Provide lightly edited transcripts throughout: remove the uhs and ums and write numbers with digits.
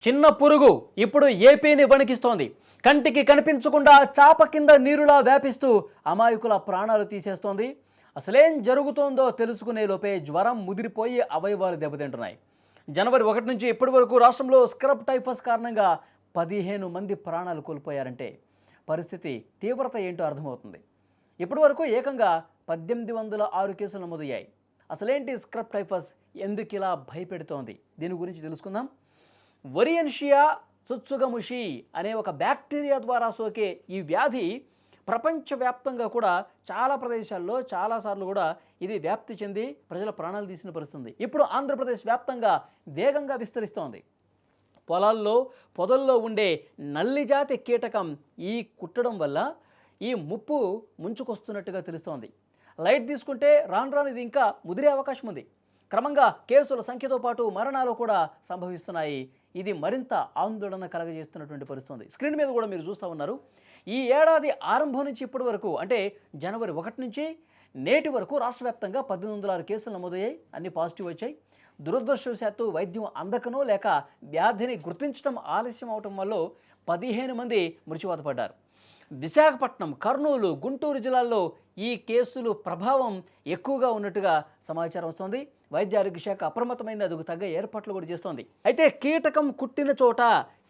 చిన్న పురుగు ఇప్పుడు ఏపీని వణికిస్తోంది. కంటికి కనిపించకుండా చాప కింద నీరులా వ్యాపిస్తూ అమాయకుల ప్రాణాలు తీసేస్తోంది. అసలేం జరుగుతోందో తెలుసుకునే లోపే జ్వరం ముదిరిపోయి అవయవాలు దెబ్బతింటున్నాయి. జనవరి 1 నుంచి ఇప్పటి వరకు రాష్ట్రంలో స్క్రబ్ టైఫస్ కారణంగా 15 మంది ప్రాణాలు కోల్పోయారంటే పరిస్థితి తీవ్రత ఏంటో అర్థమవుతుంది. ఇప్పటి వరకు ఏకంగా 1806 కేసులు నమోదయ్యాయి. అసలేంటి స్క్రబ్ టైఫస్, ఎందుకు ఇలా భయపెడుతోంది? దీని గురించి తెలుసుకుందాం. వరియన్షియా సుత్సుగముషి అనే ఒక బ్యాక్టీరియా ద్వారా సోకే ఈ వ్యాధి ప్రపంచవ్యాప్తంగా కూడా చాలా ప్రదేశాల్లో చాలాసార్లు కూడా ఇది వ్యాప్తి చెంది ప్రజల ప్రాణాలు తీసిన పరిస్థితుంది. ఇప్పుడు ఆంధ్రప్రదేశ్ వ్యాప్తంగా వేగంగా విస్తరిస్తోంది. పొలాల్లో పొదల్లో ఉండే నల్లిజాతి కీటకం ఈ కుట్టడం వల్ల ఈ ముప్పు ముంచుకొస్తున్నట్టుగా తెలుస్తోంది. లైట్ తీసుకుంటే రాను రాను ఇది ఇంకా ముదిరే అవకాశం ఉంది. క్రమంగా కేసుల సంఖ్యతో పాటు మరణాలు కూడా సంభవిస్తున్నాయి. ఇది మరింత ఆందోళన కలగజేస్తున్నటువంటి పరిస్థితి. స్క్రీన్ మీద కూడా మీరు చూస్తూ ఉన్నారు. ఈ ఏడాది ఆరంభం నుంచి ఇప్పటి వరకు అంటే జనవరి 1 నుంచి నేటి వరకు రాష్ట్ర వ్యాప్తంగా 1806 కేసులు నమోదయ్యాయి. అన్ని పాజిటివ్ వచ్చాయి. దురదృష్టవశాత్తు వైద్యం అందకనో లేక వ్యాధిని గుర్తించడం ఆలస్యం అవటం వల్ల 15 మంది మృత్యువాత పడ్డారు. విశాఖపట్నం, కర్నూలు, గుంటూరు జిల్లాల్లో ఈ కేసులు ప్రభావం ఎక్కువగా ఉన్నట్టుగా సమాచారం వస్తోంది. వైద్య ఆరోగ్య శాఖ అప్రమత్తమైన అందుకు తగ్గ ఏర్పాట్లు కూడా చేస్తోంది. అయితే కీటకం కుట్టిన చోట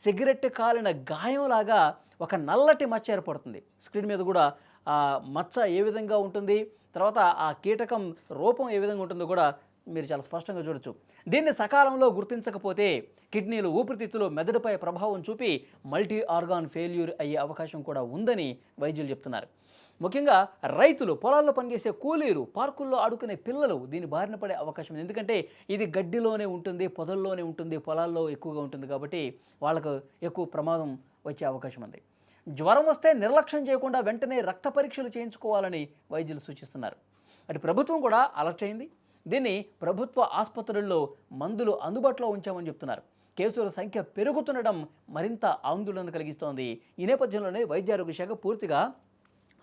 సిగరెట్ కాలిన గాయంలాగా ఒక నల్లటి మచ్చ ఏర్పడుతుంది. స్క్రీన్ మీద కూడా ఆ మచ్చ ఏ విధంగా ఉంటుంది, తర్వాత ఆ కీటకం రూపం ఏ విధంగా ఉంటుందో కూడా మీరు చాలా స్పష్టంగా చూడొచ్చు. దీన్ని సకాలంలో గుర్తించకపోతే కిడ్నీలు, ఊపిరితిత్తులు, మెదడుపై ప్రభావం చూపి మల్టీ ఆర్గాన్ ఫెయిల్యూర్ అయ్యే అవకాశం కూడా ఉందని వైద్యులు చెప్తున్నారు. ముఖ్యంగా రైతులు, పొలాల్లో పనిచేసే కూలీలు, పార్కుల్లో ఆడుకునే పిల్లలు దీని బారిన పడే అవకాశం ఉంది. ఎందుకంటే ఇది గడ్డిలోనే ఉంటుంది, పొదల్లోనే ఉంటుంది, పొలాల్లో ఎక్కువగా ఉంటుంది కాబట్టి వాళ్ళకు ఎక్కువ ప్రమాదం వచ్చే అవకాశం ఉంది. జ్వరం వస్తే నిర్లక్ష్యం చేయకుండా వెంటనే రక్త పరీక్షలు చేయించుకోవాలని వైద్యులు సూచిస్తున్నారు. అటు ప్రభుత్వం కూడా అలర్ట్ అయింది. దీన్ని ప్రభుత్వ ఆసుపత్రుల్లో మందులు అందుబాటులో ఉంచామని చెప్తున్నారు. కేసుల సంఖ్య పెరుగుతుండడం మరింత ఆందోళన కలిగిస్తోంది. ఈ నేపథ్యంలోనే వైద్య ఆరోగ్య శాఖ పూర్తిగా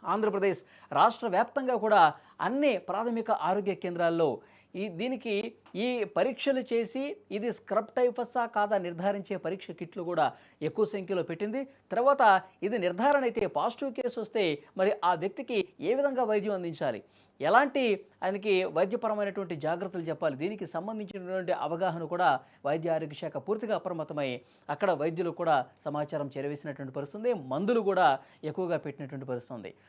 ఆంధ్రప్రదేశ్ రాష్ట్ర వ్యాప్తంగా కూడా అన్ని ప్రాథమిక ఆరోగ్య కేంద్రాల్లో దీనికి ఈ పరీక్షలు చేసి ఇది స్క్రబ్ టైఫసా కాదా నిర్ధారించే పరీక్ష కిట్లు కూడా ఎక్కువ సంఖ్యలో పెట్టింది. తర్వాత ఇది నిర్ధారణ అయితే పాజిటివ్ కేసు వస్తే మరి ఆ వ్యక్తికి ఏ విధంగా వైద్యం అందించాలి, ఎలాంటి ఆయనకి వైద్యపరమైనటువంటి జాగ్రత్తలు చెప్పాలి, దీనికి సంబంధించినటువంటి అవగాహన కూడా వైద్య ఆరోగ్య శాఖ పూర్తిగా అప్రమత్తమై అక్కడ వైద్యులు కూడా సమాచారం చేరవేసినటువంటి పరిస్థితుంది. మందులు కూడా ఎక్కువగా పెట్టినటువంటి పరిస్థితుంది.